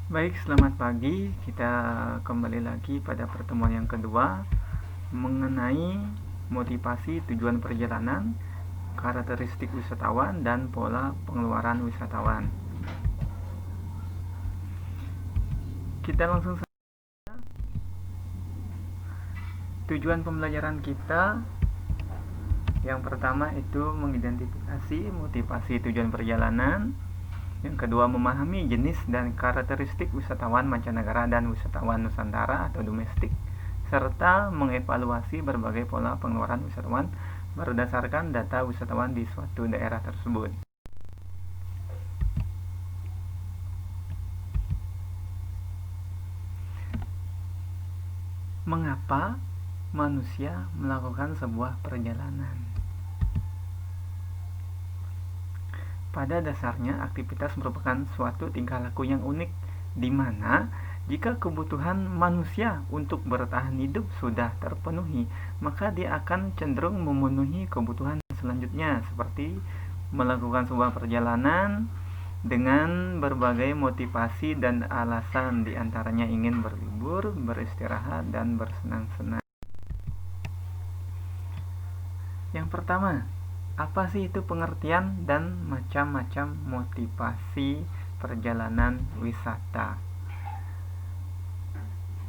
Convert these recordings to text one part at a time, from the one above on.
Baik, selamat pagi. Kita kembali lagi pada pertemuan yang kedua mengenai motivasi tujuan perjalanan, karakteristik wisatawan, dan pola pengeluaran wisatawan. Kita langsung saja. Tujuan pembelajaran kita yang pertama itu mengidentifikasi motivasi tujuan perjalanan. Yang kedua, memahami jenis dan karakteristik wisatawan mancanegara dan wisatawan Nusantara atau domestik, serta mengevaluasi berbagai pola pengeluaran wisatawan berdasarkan data wisatawan di suatu daerah tersebut. Mengapa manusia melakukan sebuah perjalanan? Pada dasarnya, aktivitas merupakan suatu tingkah laku yang unik, di mana jika kebutuhan manusia untuk bertahan hidup sudah terpenuhi, maka dia akan cenderung memenuhi kebutuhan selanjutnya, seperti melakukan sebuah perjalanan dengan berbagai motivasi dan alasan, diantaranya ingin berlibur, beristirahat, dan bersenang-senang. Yang pertama, apa sih itu pengertian dan macam-macam motivasi perjalanan wisata?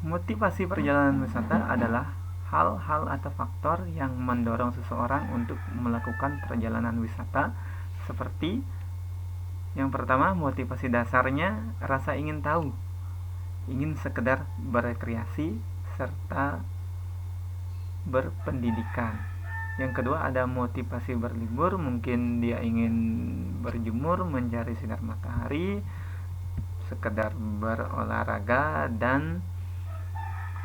Motivasi perjalanan wisata adalah hal-hal atau faktor yang mendorong seseorang untuk melakukan perjalanan wisata, seperti yang pertama, motivasi dasarnya rasa ingin tahu, ingin sekedar berekreasi, serta berpendidikan. Yang kedua, ada motivasi berlibur, mungkin dia ingin berjemur, mencari sinar matahari, sekedar berolahraga, dan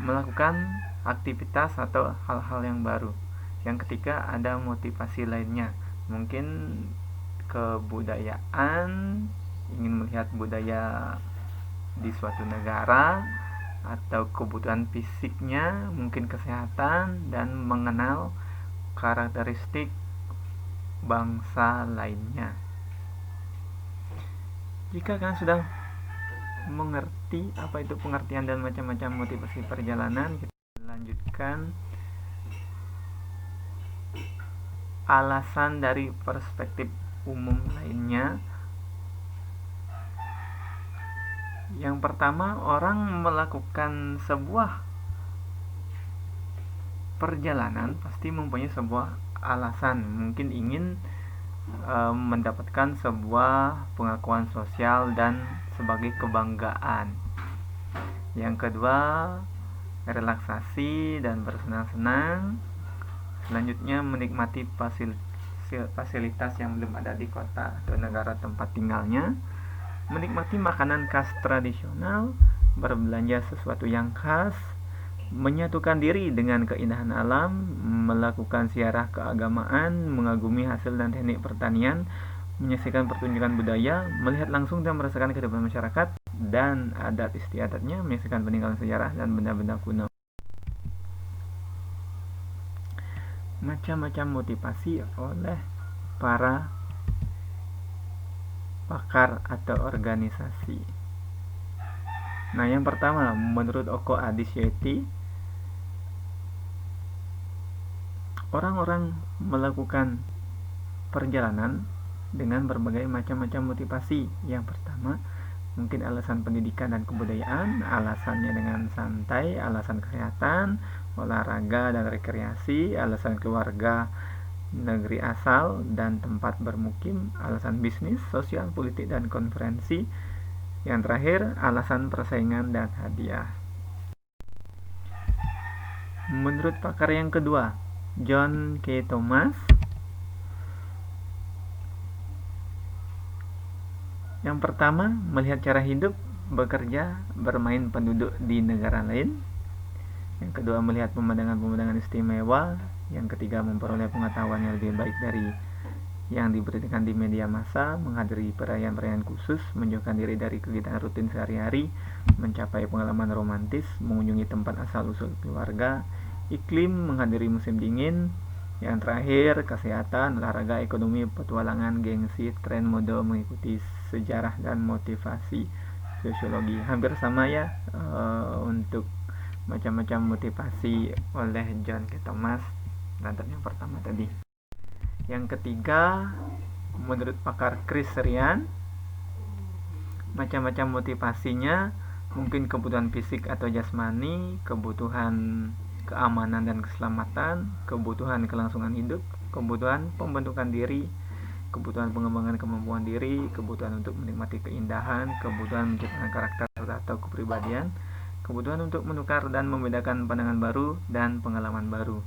melakukan aktivitas atau hal-hal yang baru. Yang ketiga, ada motivasi lainnya, mungkin kebudayaan, ingin melihat budaya di suatu negara, atau kebutuhan fisiknya, mungkin kesehatan, dan mengenal karakteristik bangsa lainnya. Jika kalian sudah mengerti apa itu pengertian dan macam-macam motivasi perjalanan, kita lanjutkan alasan dari perspektif umum lainnya. Yang pertama, orang melakukan sebuah perjalanan pasti mempunyai sebuah alasan, mungkin ingin mendapatkan sebuah pengakuan sosial dan sebagai kebanggaan. Yang kedua, relaksasi dan bersenang-senang. Selanjutnya, menikmati fasilitas yang belum ada di kota atau negara tempat tinggalnya, menikmati makanan khas tradisional, berbelanja sesuatu yang khas, menyatukan diri dengan keindahan alam, melakukan ziarah keagamaan, mengagumi hasil dan teknik pertanian, menyaksikan pertunjukan budaya, melihat langsung dan merasakan kehidupan masyarakat dan adat istiadatnya, menyaksikan peninggalan sejarah dan benda-benda kuno. Macam-macam motivasi oleh para pakar atau organisasi. Nah, yang pertama, menurut Oko Adisyeti, orang-orang melakukan perjalanan dengan berbagai macam-macam motivasi. Yang pertama, mungkin alasan pendidikan dan kebudayaan, alasannya dengan santai, alasan kesehatan, olahraga dan rekreasi, alasan keluarga, negeri asal dan tempat bermukim, alasan bisnis, sosial, politik, dan konferensi. Yang terakhir, alasan persaingan dan hadiah. Menurut pakar yang kedua, John K. Thomas, yang pertama, melihat cara hidup, bekerja, bermain penduduk di negara lain. Yang kedua, melihat pemandangan-pemandangan istimewa. Yang ketiga, memperoleh pengetahuan yang lebih baik dari yang diberitakan di media massa, menghadiri perayaan-perayaan khusus, menjauhkan diri dari kegiatan rutin sehari-hari, mencapai pengalaman romantis, mengunjungi tempat asal-usul keluarga, iklim, menghadiri musim dingin. Yang terakhir, kesehatan, olahraga, ekonomi, petualangan, gengsi, tren mode, mengikuti sejarah dan motivasi sosiologi. Hampir sama ya untuk macam-macam motivasi oleh John K. Thomas terhadap yang pertama tadi. Yang ketiga, menurut pakar Chris Ryan, macam-macam motivasinya mungkin kebutuhan fisik atau jasmani, kebutuhan keamanan dan keselamatan, kebutuhan kelangsungan hidup, kebutuhan pembentukan diri, kebutuhan pengembangan kemampuan diri, kebutuhan untuk menikmati keindahan, kebutuhan menciptakan karakter atau kepribadian, kebutuhan untuk menukar dan membedakan pandangan baru dan pengalaman baru.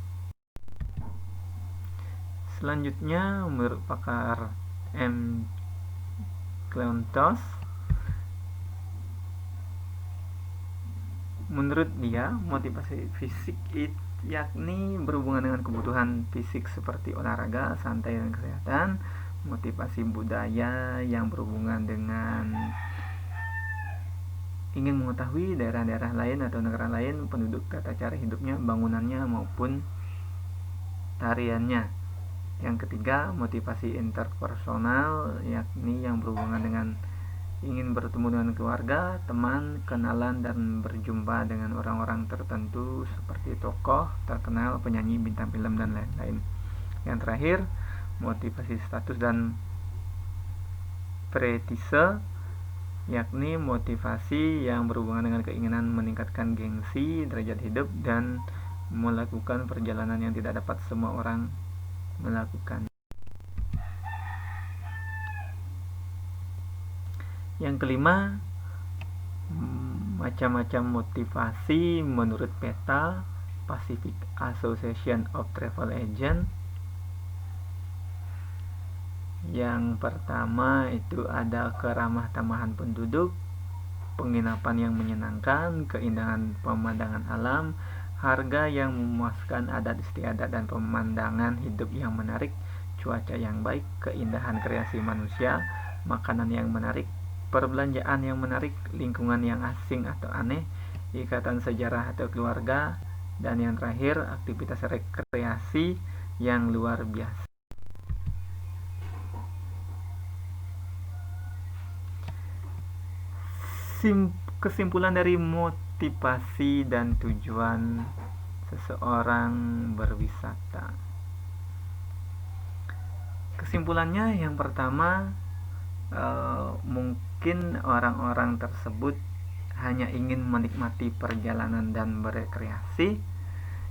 Selanjutnya, menurut pakar M. Cleontos, menurut dia motivasi fisik yakni berhubungan dengan kebutuhan fisik seperti olahraga, santai dan kesehatan. Motivasi budaya yang berhubungan dengan ingin mengetahui daerah-daerah lain atau negara lain, penduduk, tata cara hidupnya, bangunannya maupun tariannya. Yang ketiga, motivasi interpersonal yakni yang berhubungan dengan ingin bertemu dengan keluarga, teman, kenalan dan berjumpa dengan orang-orang tertentu seperti tokoh terkenal, penyanyi, bintang film dan lain-lain. Yang terakhir, motivasi status dan prestige yakni motivasi yang berhubungan dengan keinginan meningkatkan gengsi, derajat hidup dan melakukan perjalanan yang tidak dapat semua orang melakukan. Yang kelima, macam-macam motivasi menurut peta Pacific Association of Travel Agents. Yang pertama itu ada keramah tamahan penduduk, penginapan yang menyenangkan, keindahan pemandangan alam, harga yang memuaskan adat istiadat dan pemandangan hidup yang menarik, cuaca yang baik, keindahan kreasi manusia, makanan yang menarik, perbelanjaan yang menarik, lingkungan yang asing atau aneh, ikatan sejarah atau keluarga, dan yang terakhir aktivitas rekreasi yang luar biasa. Kesimpulan dari motivasi dan tujuan seseorang berwisata. Kesimpulannya yang pertama, mungkin orang-orang tersebut hanya ingin menikmati perjalanan dan berekreasi.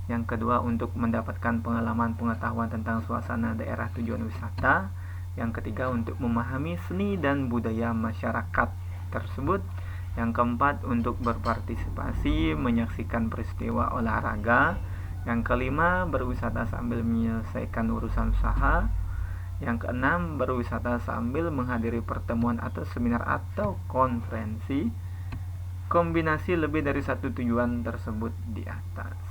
Yang kedua, untuk mendapatkan pengalaman pengetahuan tentang suasana daerah tujuan wisata. Yang ketiga, untuk memahami seni dan budaya masyarakat tersebut. Yang keempat, untuk berpartisipasi menyaksikan peristiwa olahraga. Yang kelima, berwisata sambil menyelesaikan urusan usaha. Yang keenam, berwisata sambil menghadiri pertemuan atau seminar atau konferensi. Kombinasi lebih dari satu tujuan tersebut di atas.